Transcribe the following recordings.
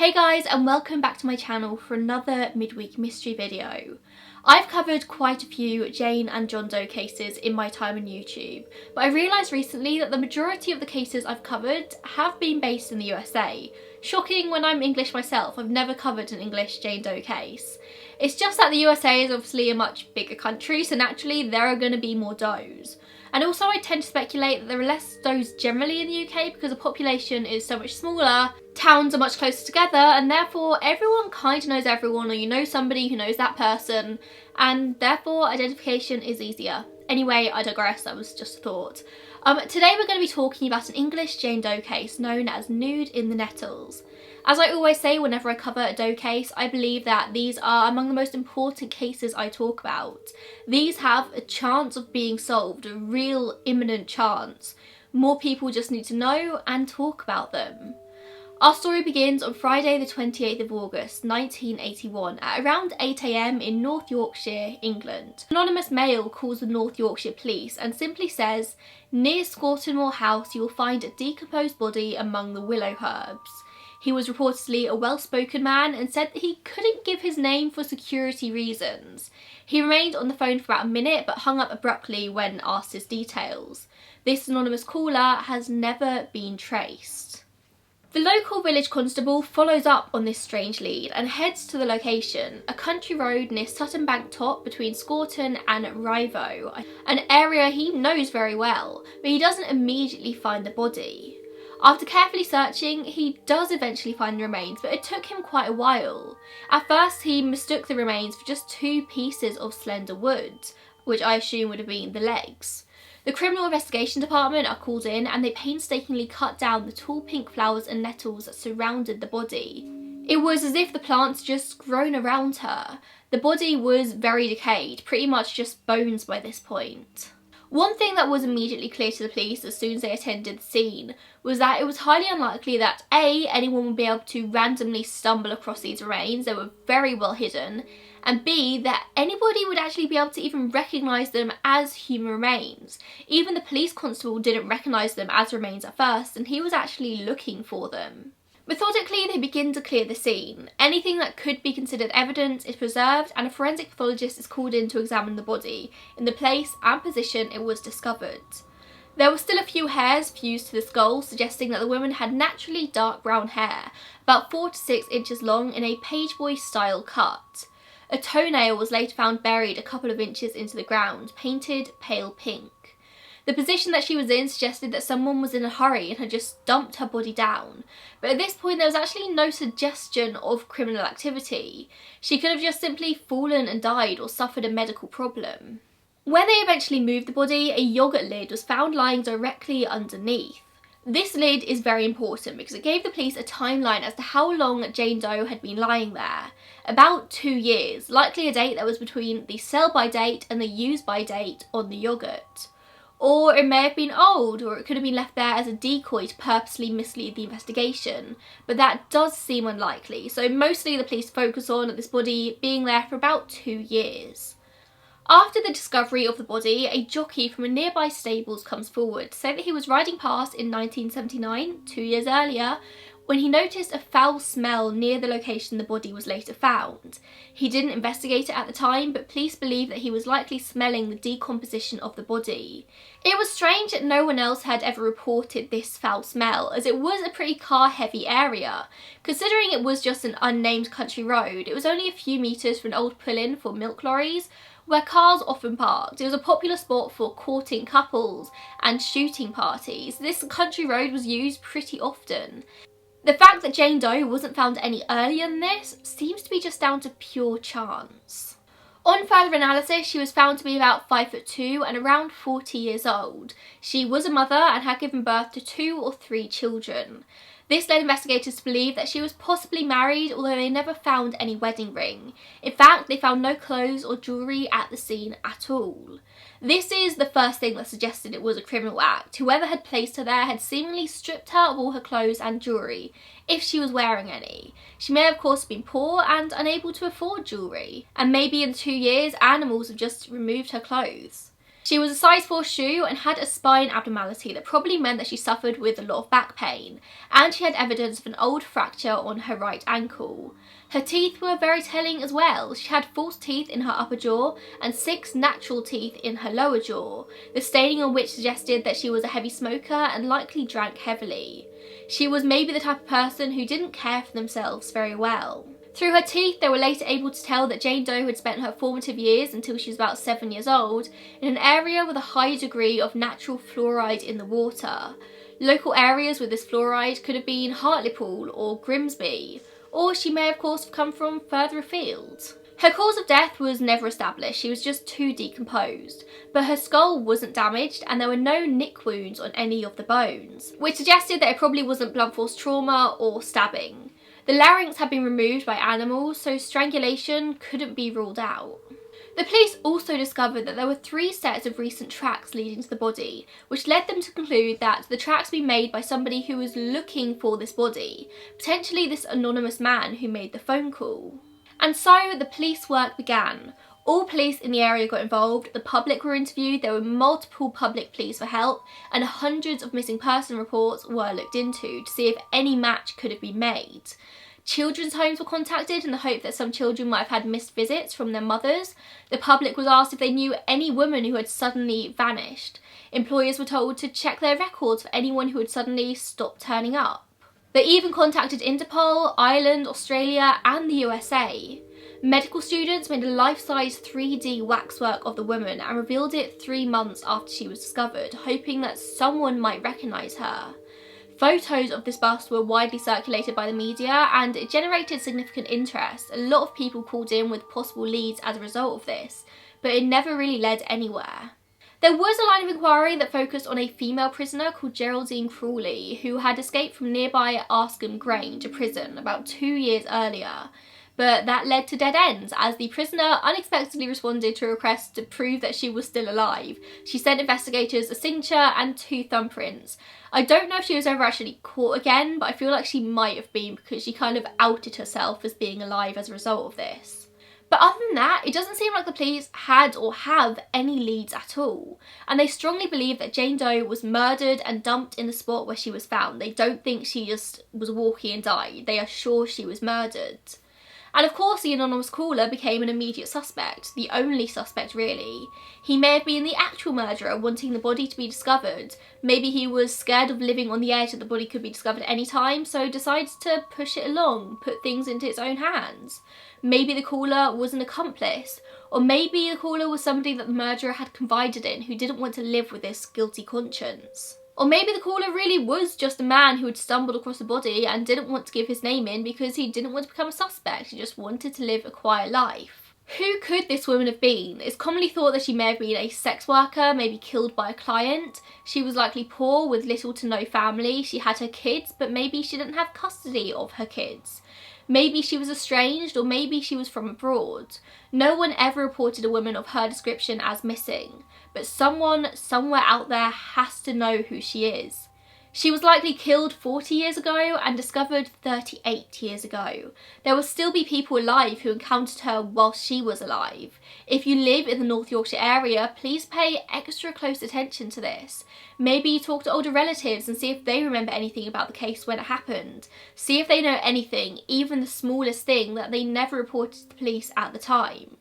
Hey guys, and welcome back to my channel for another midweek mystery video. I've covered quite a few Jane and John Doe cases in my time on YouTube, but I realised recently that the majority of the cases I've covered have been based in the USA. Shocking when I'm English myself, I've never covered an English Jane Doe case. It's just that the USA is obviously a much bigger country, so naturally there are going to be more does. And also I tend to speculate that there are less does generally in the UK because the population is so much smaller, towns are much closer together, and therefore everyone kind of knows everyone, or you know somebody who knows that person, and therefore identification is easier. Anyway, I digress, that was just a thought. Today we're going to be talking about an English Jane Doe case known as Nude in the Nettles. As I always say whenever I cover a Doe case, I believe that these are among the most important cases I talk about. These have a chance of being solved, a real imminent chance. More people just need to know and talk about them. Our story begins on Friday the 28th of August 1981 at around 8 AM in North Yorkshire, England. An anonymous male calls the North Yorkshire police and simply says, "Near Scorton Moor House you will find a decomposed body among the willow herbs." He was reportedly a well-spoken man and said that he couldn't give his name for security reasons. He remained on the phone for about a minute but hung up abruptly when asked his details. This anonymous caller has never been traced. The local village constable follows up on this strange lead and heads to the location, a country road near Sutton Bank Top between Scorton and Rivo, an area he knows very well, but he doesn't immediately find the body. After carefully searching, he does eventually find the remains, but it took him quite a while. At first, he mistook the remains for just two pieces of slender wood, which I assume would have been the legs. The Criminal Investigation Department are called in and they painstakingly cut down the tall pink flowers and nettles that surrounded the body. It was as if the plants just grown around her. The body was very decayed, pretty much just bones by this point. One thing that was immediately clear to the police as soon as they attended the scene was that it was highly unlikely that A, anyone would be able to randomly stumble across these remains, they were very well hidden, and B, that anybody would actually be able to even recognise them as human remains. Even the police constable didn't recognise them as remains at first, and he was actually looking for them. Methodically, they begin to clear the scene. Anything that could be considered evidence is preserved and a forensic pathologist is called in to examine the body in the place and position it was discovered. There were still a few hairs fused to the skull, suggesting that the woman had naturally dark brown hair, about 4 to 6 inches long in a pageboy style cut. A toenail was later found buried a couple of inches into the ground, painted pale pink. The position that she was in suggested that someone was in a hurry and had just dumped her body down, but at this point there was actually no suggestion of criminal activity. She could have just simply fallen and died or suffered a medical problem. When they eventually moved the body, a yoghurt lid was found lying directly underneath. This lid is very important because it gave the police a timeline as to how long Jane Doe had been lying there. About 2 years, likely a date that was between the sell-by date and the use-by date on the yoghurt. Or it may have been old, or it could have been left there as a decoy to purposely mislead the investigation, but that does seem unlikely, so mostly the police focus on this body being there for about 2 years. After the discovery of the body, a jockey from a nearby stables comes forward to say that he was riding past in 1979, 2 years earlier, when he noticed a foul smell near the location the body was later found. He didn't investigate it at the time, but police believe that he was likely smelling the decomposition of the body. It was strange that no one else had ever reported this foul smell, as it was a pretty car-heavy area. Considering it was just an unnamed country road, it was only a few metres from an old pull-in for milk lorries, where cars often parked. It was a popular spot for courting couples and shooting parties. This country road was used pretty often. The fact that Jane Doe wasn't found any earlier than this seems to be just down to pure chance. On further analysis, she was found to be about 5'2" and around 40 years old. She was a mother and had given birth to 2 or 3 children. This led investigators to believe that she was possibly married, although they never found any wedding ring. In fact, they found no clothes or jewellery at the scene at all. This is the first thing that suggested it was a criminal act. Whoever had placed her there had seemingly stripped her of all her clothes and jewellery, if she was wearing any. She may of course been poor and unable to afford jewellery, and maybe in 2 years animals have just removed her clothes. She was a size 4 shoe and had a spine abnormality that probably meant that she suffered with a lot of back pain, and she had evidence of an old fracture on her right ankle. Her teeth were very telling as well. She had false teeth in her upper jaw and 6 natural teeth in her lower jaw, the staining on which suggested that she was a heavy smoker and likely drank heavily. She was maybe the type of person who didn't care for themselves very well. Through her teeth, they were later able to tell that Jane Doe had spent her formative years, until she was about 7 years old, in an area with a high degree of natural fluoride in the water. Local areas with this fluoride could have been Hartlepool or Grimsby, or she may of course have come from further afield. Her cause of death was never established. She was just too decomposed, but her skull wasn't damaged and there were no nick wounds on any of the bones, which suggested that it probably wasn't blunt force trauma or stabbing. The larynx had been removed by animals, so strangulation couldn't be ruled out. The police also discovered that there were 3 sets of recent tracks leading to the body, which led them to conclude that the tracks had been made by somebody who was looking for this body, potentially this anonymous man who made the phone call. And so the police work began. All police in the area got involved, the public were interviewed, there were multiple public pleas for help, and hundreds of missing person reports were looked into to see if any match could have been made. Children's homes were contacted in the hope that some children might have had missed visits from their mothers. The public was asked if they knew any woman who had suddenly vanished. Employers were told to check their records for anyone who had suddenly stopped turning up. They even contacted Interpol, Ireland, Australia and the USA. Medical students made a life-size 3D waxwork of the woman and revealed it 3 months after she was discovered, hoping that someone might recognise her. Photos of this bust were widely circulated by the media and it generated significant interest. A lot of people called in with possible leads as a result of this, but it never really led anywhere. There was a line of inquiry that focused on a female prisoner called Geraldine Crawley, who had escaped from nearby Arscombe Grange, a prison, about 2 years earlier. But that led to dead ends, as the prisoner unexpectedly responded to a request to prove that she was still alive. She sent investigators a signature and 2 thumbprints. I don't know if she was ever actually caught again, but I feel like she might have been because she kind of outed herself as being alive as a result of this. But other than that, it doesn't seem like the police had or have any leads at all. And they strongly believe that Jane Doe was murdered and dumped in the spot where she was found. They don't think she just was walking and died. They are sure she was murdered. And of course the anonymous caller became an immediate suspect, the only suspect really. He may have been the actual murderer wanting the body to be discovered. Maybe he was scared of living on the edge that the body could be discovered at any time, so decides to push it along, put things into its own hands. Maybe the caller was an accomplice, or maybe the caller was somebody that the murderer had confided in who didn't want to live with this guilty conscience. Or maybe the caller really was just a man who had stumbled across the body and didn't want to give his name in because he didn't want to become a suspect, he just wanted to live a quiet life. Who could this woman have been? It's commonly thought that she may have been a sex worker, maybe killed by a client. She was likely poor with little to no family. She had her kids, but maybe she didn't have custody of her kids. Maybe she was estranged, or maybe she was from abroad. No one ever reported a woman of her description as missing, but someone somewhere out there has to know who she is. She was likely killed 40 years ago and discovered 38 years ago. There will still be people alive who encountered her while she was alive. If you live in the North Yorkshire area, please pay extra close attention to this. Maybe talk to older relatives and see if they remember anything about the case when it happened. See if they know anything, even the smallest thing, that they never reported to the police at the time.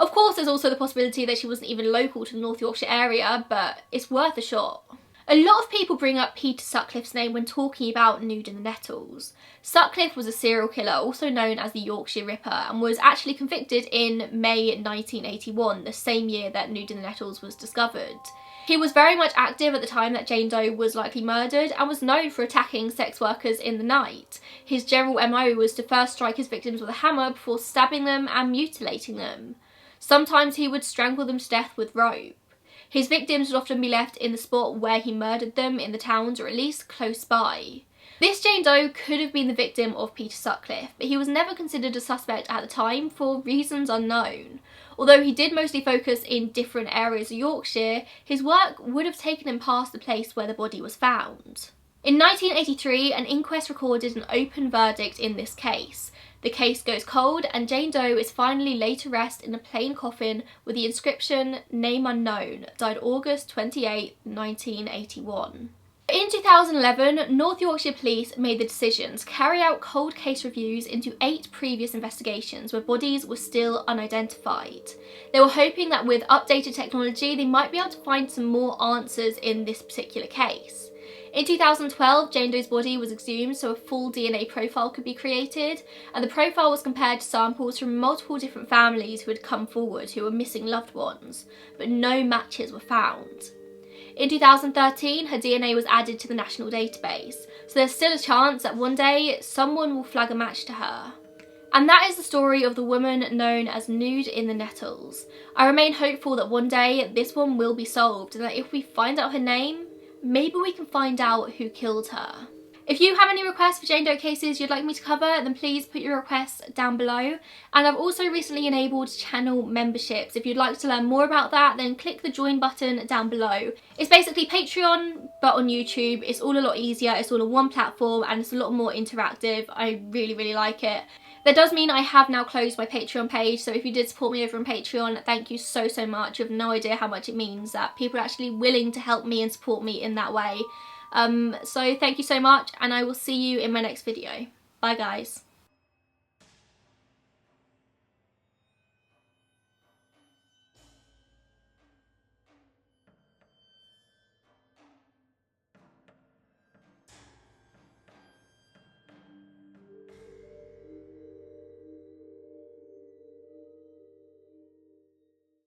Of course, there's also the possibility that she wasn't even local to the North Yorkshire area, but it's worth a shot. A lot of people bring up Peter Sutcliffe's name when talking about Nude and the Nettles. Sutcliffe was a serial killer, also known as the Yorkshire Ripper, and was actually convicted in May 1981, the same year that Nude and the Nettles was discovered. He was very much active at the time that Jane Doe was likely murdered and was known for attacking sex workers in the night. His general MO was to first strike his victims with a hammer before stabbing them and mutilating them. Sometimes he would strangle them to death with rope. His victims would often be left in the spot where he murdered them in the towns, or at least close by. This Jane Doe could have been the victim of Peter Sutcliffe, but he was never considered a suspect at the time for reasons unknown. Although he did mostly focus in different areas of Yorkshire, his work would have taken him past the place where the body was found. In 1983, an inquest recorded an open verdict in this case. The case goes cold and Jane Doe is finally laid to rest in a plain coffin with the inscription "Name Unknown, died August 28, 1981. In 2011, North Yorkshire Police made the decision to carry out cold case reviews into 8 previous investigations where bodies were still unidentified. They were hoping that with updated technology they might be able to find some more answers in this particular case. In 2012, Jane Doe's body was exhumed so a full DNA profile could be created, and the profile was compared to samples from multiple different families who had come forward who were missing loved ones, but no matches were found. In 2013, her DNA was added to the national database, so there's still a chance that one day someone will flag a match to her. And that is the story of the woman known as Nude in the Nettles. I remain hopeful that one day this one will be solved, and that if we find out her name, maybe we can find out who killed her. If you have any requests for Jane Doe cases you'd like me to cover, then please put your requests down below. And I've also recently enabled channel memberships. If you'd like to learn more about that, then click the join button down below. It's basically Patreon, but on YouTube. It's all a lot easier, it's all on one platform, and it's a lot more interactive. I really like it. That does mean I have now closed my Patreon page, so if you did support me over on Patreon, thank you so much. You have no idea how much it means that people are actually willing to help me and support me in that way. So thank you so much, and I will see you in my next video. Bye guys.